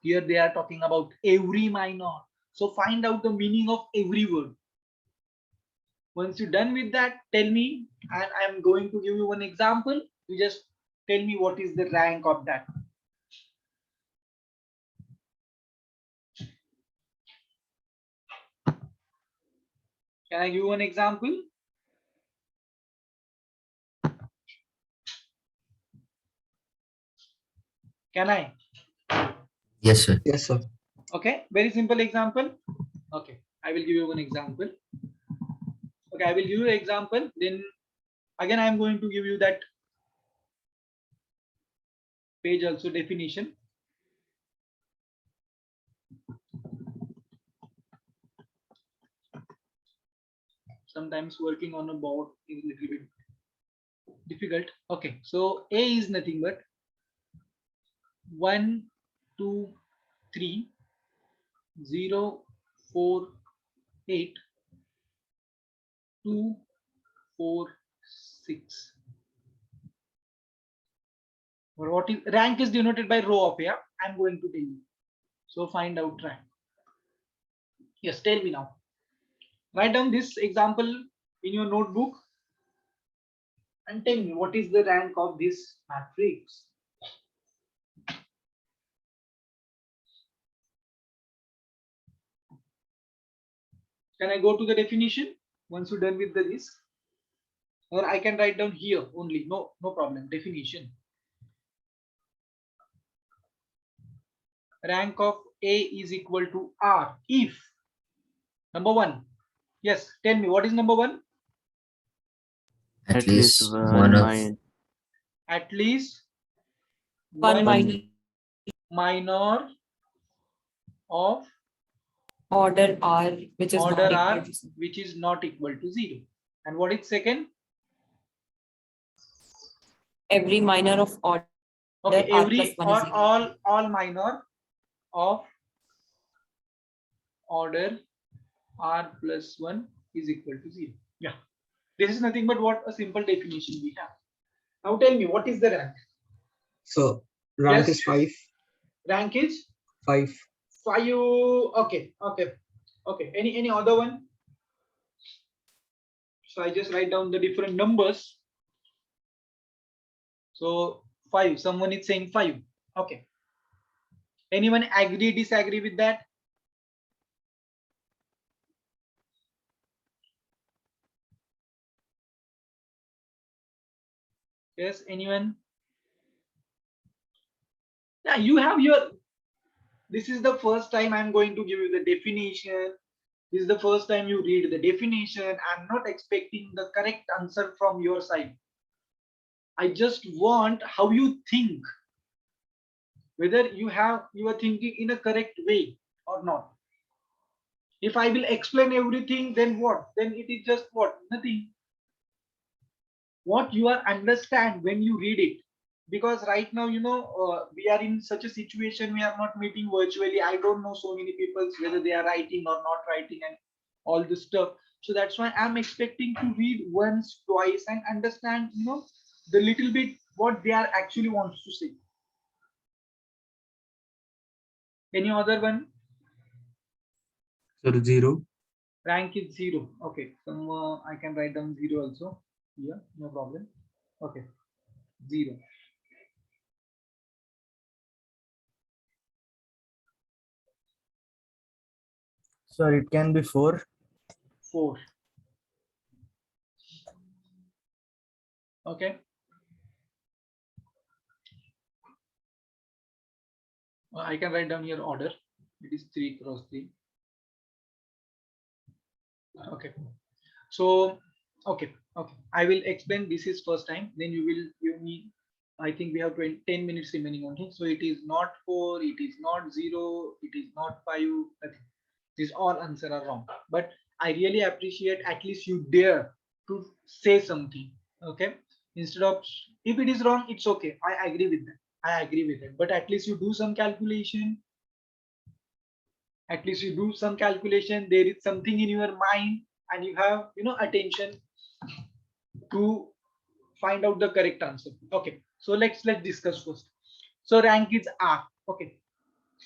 Here they are talking about every minor. So find out the meaning of every word. Once you're done with that, tell me, and I'm going to give you one example. You just tell me what is the rank of that. Can I give you an example? Can I? Yes, sir. Yes, sir. Okay, very simple example. Okay, I will give you one example. Okay, I will give you an example. Then again, I am going to give you that page also definition. Sometimes working on a board is a little bit difficult. Okay, so A is nothing but 1, 2, 3, 0, 4, 8, 2, 4, 6. Or what is rank is denoted by row of A. I'm going to tell you. So find out rank. Yes, tell me now. Write down this example in your notebook and tell me what is the rank of this matrix. Can I go to the definition once you're done with this? Or I can write down here only. No problem. Definition. Rank of A is equal to R if number 1. Yes, tell me what is number 1? At least one of At least One minor of order R, which is order not R, equal to 0. which is not equal to 0. And what is second? Every minor of order Okay, R every plus 1 or is equal. all minor of order R plus 1 is equal to 0. Yeah, this is nothing but what a simple definition we have. Now tell me what is the rank? So rank Yes. is 5. Rank is 5. 5. Okay. Any other one? So I just write down the different numbers. So 5. Someone is saying 5. Okay. Anyone agree, disagree with that? Yes, anyone? Yeah, you have your. This is the first time I'm going to give you the definition. This is the first time you read the definition. I'm not expecting the correct answer from your side. I just want how you think. Whether you are thinking in a correct way or not. If I will explain everything, then what? Then it is just what? Nothing. What you are understand when you read it. Because right now, we are in such a situation, we are not meeting virtually. I don't know so many people whether they are writing or not writing and all this stuff. So that's why I'm expecting to read once, twice and understand, the little bit what they are actually wants to say. Any other one? Sir, 0. Rank is 0. Okay, I can write down 0 also. Yeah, no problem. Okay, 0. Sir, it can be 4. 4. Okay. I can write down here order. It is 3 cross 3. Okay. So, okay. I will explain. This is first time. Then you will give me. I think we have 10 minutes remaining only. So it is not 4. It is not 0. It is not 5. These all answers are wrong. But I really appreciate at least you dare to say something. Okay. Instead of if it is wrong, it's okay. I agree with that. But at least you do some calculation. There is something in your mind and you have attention to find out the correct answer. Okay, so let's discuss first. So rank is R. Okay,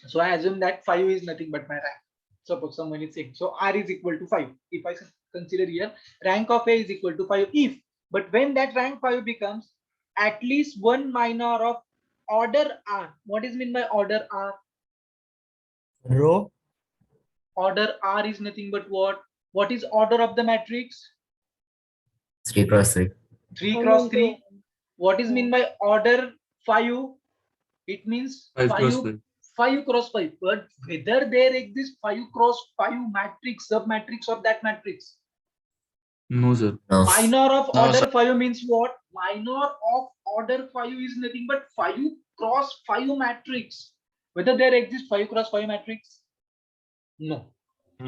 so I assume that 5 is nothing but my rank. Suppose someone is saying so R is equal to 5. If I consider here rank of A is equal to 5 if, but when that rank 5 becomes at least one minor of order R. What is mean by order R? Row. Order R is nothing but what? What is order of the matrix? 3 cross 3. 3 cross 3. What is mean by order 5? It means 5 cross 5. 5 cross 5. But whether there exists 5 cross 5 matrix, sub matrix of that matrix. No, sir. No. Minor of No, order sir. 5 means what? Minor of order 5 is nothing but 5 cross 5 matrix. Whether there exists 5 cross 5 matrix? No.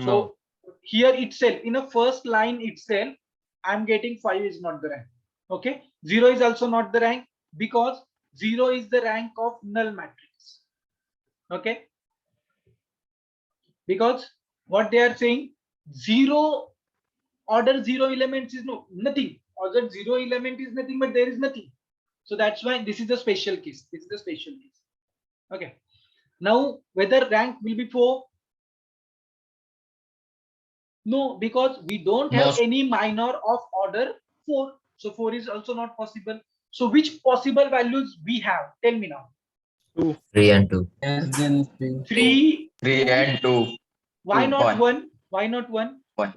So here itself, in a first line itself, I'm getting 5 is not the rank. Okay. 0 is also not the rank because 0 is the rank of null matrix. Okay. Because what they are saying, 0 order 0 elements is nothing. Order 0 element is nothing, but there is nothing. So that's why this is the special case. This is the special case. Okay. Now whether rank will be 4? No, because we don't No, have sir. any minor of order 4. So 4 is also not possible. So which possible values we have? Tell me now. 3 and 2. Less than 3. 3 and 2. Why Two, not one. 1? Why not 1? 1.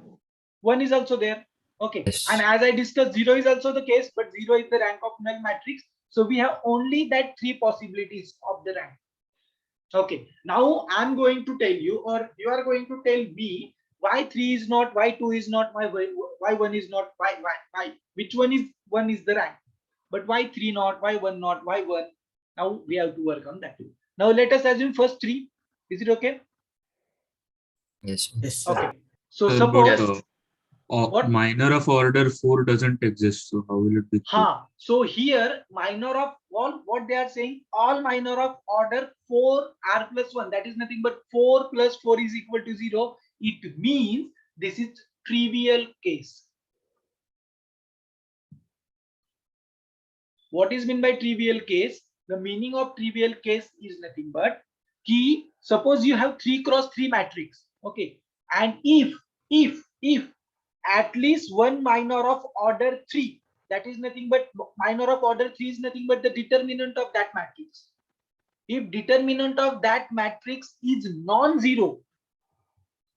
1 is also there. Okay. Yes. And as I discussed, 0 is also the case, but 0 is the rank of null matrix. So we have only that 3 possibilities of the rank. Okay. Now I'm going to tell you, or you are going to tell me, why 3 is not, why 2 is not, why 1 is not, why, which one is the rank, but why 3 not, why 1 not, why 1? Now we have to work on that too. Now let us assume first 3. Is it okay? Yes. Okay. So Sir, suppose but, what? minor of order 4 doesn't exist. So how will it be? So here minor of all, what they are saying, all minor of order 4 r plus 1, that is nothing but 4 plus 4 is equal to 0. It means this is trivial case. What is meant by trivial case? The meaning of trivial case is nothing but key. Suppose you have 3 cross 3 matrix. Okay. And if at least one minor of order 3, that is nothing but minor of order 3 is nothing but the determinant of that matrix. If determinant of that matrix is non-zero,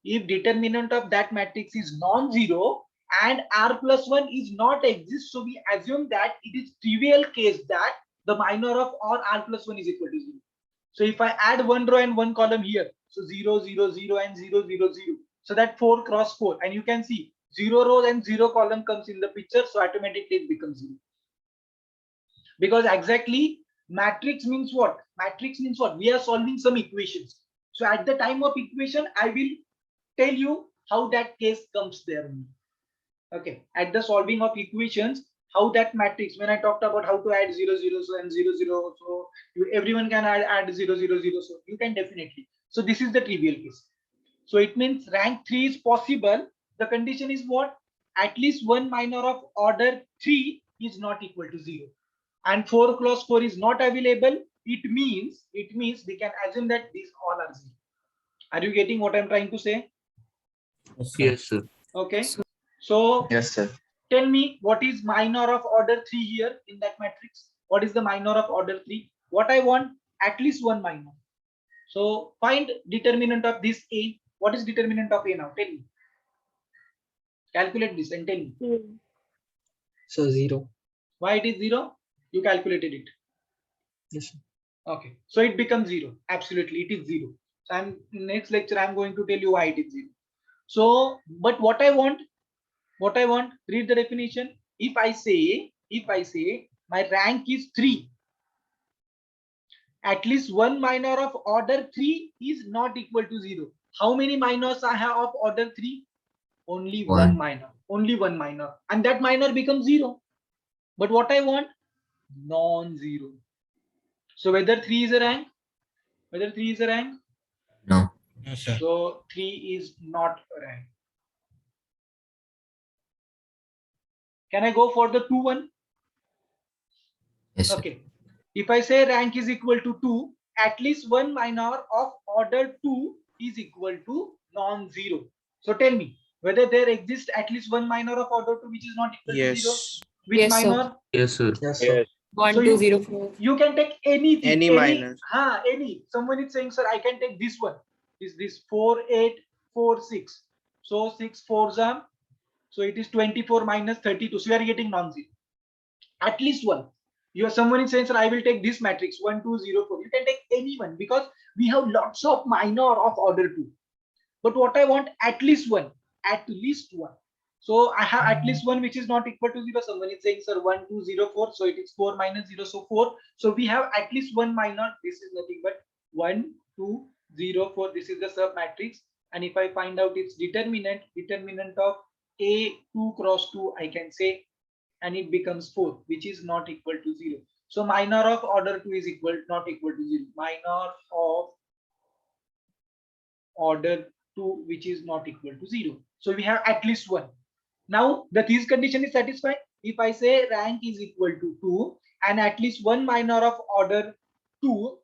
if determinant of that matrix is non-zero and r plus 1 is not exist, so we assume that it is trivial case that the minor of or r plus 1 is equal to 0. So if I add one row and one column here, so 0 0 0 and 0 0 0, so that 4 cross 4, and you can see 0 row and 0 column comes in the picture, so automatically it becomes 0. Because exactly matrix means what? Matrix means what? We are solving some equations. So at the time of equation, I will tell you how that case comes there. Okay, at the solving of equations, how that matrix, when I talked about how to add 0 0 and 0 0, so everyone can add 0 0 0, so you can definitely. So this is the trivial case. So it means rank 3 is possible. The condition is what? At least one minor of order 3 is not equal to 0, and 4 cross 4 is not available. It means we can assume that these all are 0. Are you getting what I'm trying to say? Yes, sir. Okay. So Yes, sir. tell me, what is minor of order 3 here in that matrix? What is the minor of order 3? What I want, at least one minor. So find determinant of this A. What is determinant of A now? Tell me. Calculate this and tell me. So 0. Why it is 0? You calculated it. Yes, sir. Okay. So it becomes 0. Absolutely, it is 0. So next lecture, I'm going to tell you why it is 0. So, but what I want, read the definition. If I say my rank is 3, at least one minor of order 3 is not equal to 0. How many minors I have of order 3? Only one minor. Only one minor. And that minor becomes 0. But what I want? Non-zero. So whether 3 is a rank? Whether 3 is a rank? No. Yes, sir. So 3 is not a rank. Can I go for the 2 one? Yes. Sir. Okay. If I say rank is equal to 2, at least one minor of order 2 is equal to non-zero. So tell me whether there exists at least one minor of order 2 which is not equal to 0. Which Yes, sir. minor? Yes, sir. Yes, sir. 1 So 2 0 4. You can take anything. Any minor. Any. Someone is saying, sir, I can take this one. Is this 4 8 4 6? So 6 4s are. So it is 24 minus 32. So you are getting non-zero. At least one. Someone is saying, sir, I will take this matrix 1 2 0 4. You can take any one because we have lots of minor of order 2. But what I want, at least one. At least one. So I have at least one which is not equal to 0. Someone is saying, sir, 1, 2, 0, 4. So it is 4 minus 0. So 4. So we have at least one minor. This is nothing but 1, 2, 0, 4. This is the sub matrix. And if I find out its determinant of A 2 cross 2, I can say, and it becomes 4, which is not equal to 0. So minor of order 2 is not equal to 0. Minor of order 2 which is not equal to 0. So we have at least one. Now this condition is satisfied. If I say rank is equal to 2 and at least one minor of order 2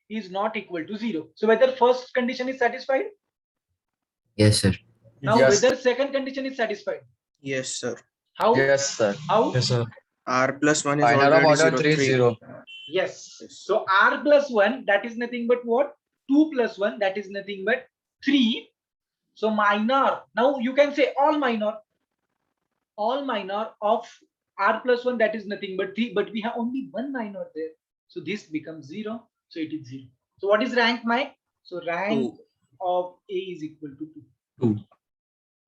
is not equal to 0. So whether first condition is satisfied? Yes, sir. Now Yes. whether second condition is satisfied? Yes, sir. How? Yes, sir. How? Yes, sir. R plus 1 is Minor of already order 0, 3 is 0. Yes. So R plus 1, that is nothing but what? 2 plus 1, that is nothing but 3. So minor, now you can say all minor of R plus 1, that is nothing but 3, but we have only one minor there. So this becomes 0. So it is 0. So what is rank, Mike? So rank 2. of A is equal to 2. 2.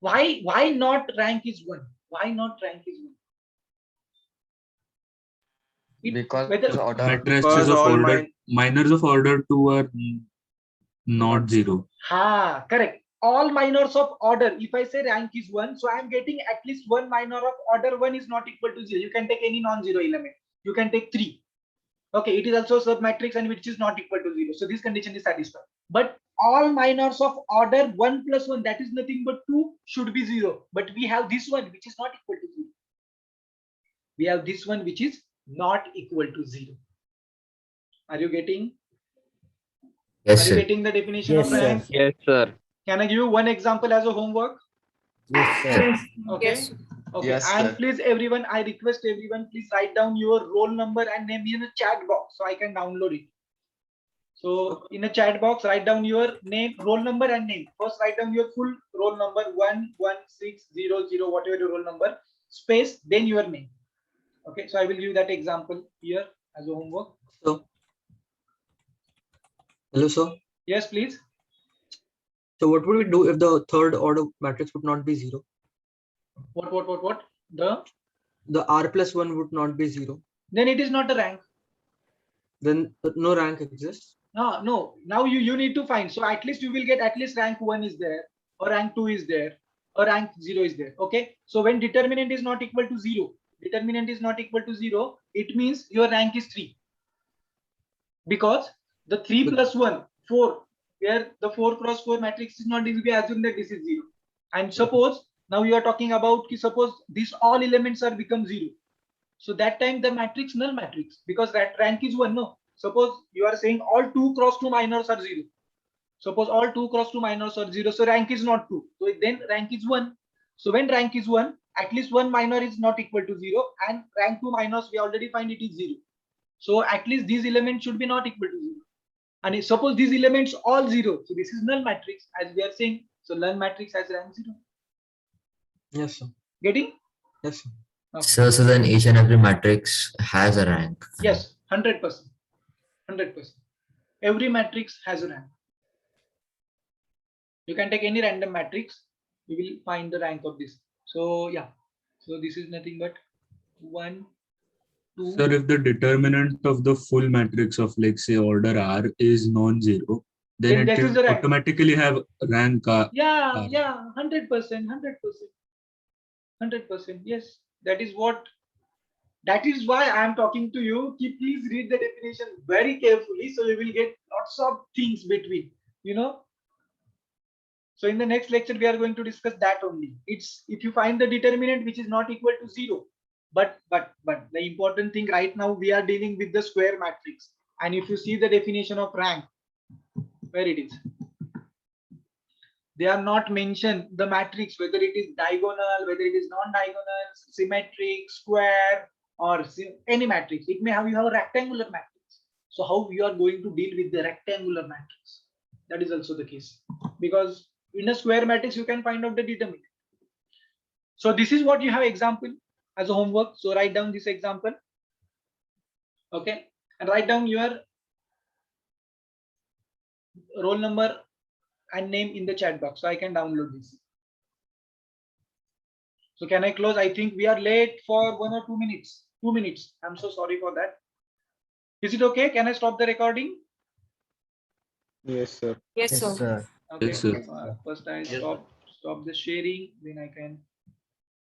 Why not rank is 1? Why not rank is 1? Because whether order. Matrices Because of all order, minors of order 2 are not 0. correct. All minors of order, if I say rank is 1, so I am getting at least one minor of order 1 is not equal to 0. You can take any non-zero element. You can take 3. Okay, it is also a submatrix and which is not equal to 0. So this condition is satisfied. But all minors of order 1 plus 1, that is nothing but 2, should be 0. But we have this one which is not equal to 0. We have this one which is not equal to 0. Are you getting? Yes, Are you sir. getting the definition of rank? Yes, sir. Can I give you one example as a homework? Yes. Okay. Yes. Okay. Yes, and sir. please, everyone, I request everyone, please write down your roll number and name in a chat box so I can download it. So in a chat box, write down your name, roll number and name. First, write down your full roll number 11600, whatever your roll number, space, then your name. Okay. So I will give that example here as a homework. So, hello, sir. Yes, please. So what would we do if the third order matrix would not be 0? What? The R plus 1 would not be 0. Then it is not a rank. Then no rank exists. No. Now you need to find. So at least you will get at least rank 1 is there, or rank 2 is there, or rank 0 is there. Okay. So when determinant is not equal to 0, it means your rank is 3. Because the 3 plus 1, 4, where the 4 cross 4 matrix is not, we assume that this is 0. And suppose now you are talking about, suppose these all elements are become 0. So that time the matrix null matrix, because that rank is 1. No. Suppose you are saying all 2 cross 2 minors are 0. Suppose all 2 cross 2 minors are 0. So rank is not 2. So then rank is 1. So when rank is 1, at least one minor is not equal to 0. And rank 2 minors, we already find it is 0. So at least these elements should be not equal to 0. And if suppose these elements all 0. So this is null matrix as we are saying. So null matrix has rank 0. Yes, sir. Getting? Yes, sir. Okay. So then each and every matrix has a rank. Yes, 100%. 100%. Every matrix has a rank. You can take any random matrix. You will find the rank of this. So yeah. So this is nothing but 1, 2. Sir, if the determinant of the full matrix of, like, say, order R is non-zero, then Then it this is the will rank. automatically have rank R. Yeah, 100%. 100%. Yes, that is what. That is why I am talking to you. Please read the definition very carefully, so you will get lots of things between. So in the next lecture, we are going to discuss that only. It's if you find the determinant which is not equal to 0. But the important thing right now, we are dealing with the square matrix. And if you see the definition of rank, where it is, they are not mentioned the matrix, whether it is diagonal, whether it is non-diagonal, symmetric, square, or any matrix. It may have you have a rectangular matrix. So how you are going to deal with the rectangular matrix? That is also the case, because in a square matrix you can find out the determinant. So this is what you have example as a homework. So write down this example. Okay, and write down your roll number and name in the chat box so I can download this. So can I close? I think we are late for 1 or 2 minutes. 2 minutes. I'm so sorry for that. Is it okay? Can I stop the recording? Yes, sir. Yes, sir. Okay. Yes, sir. First I stop the sharing, then I can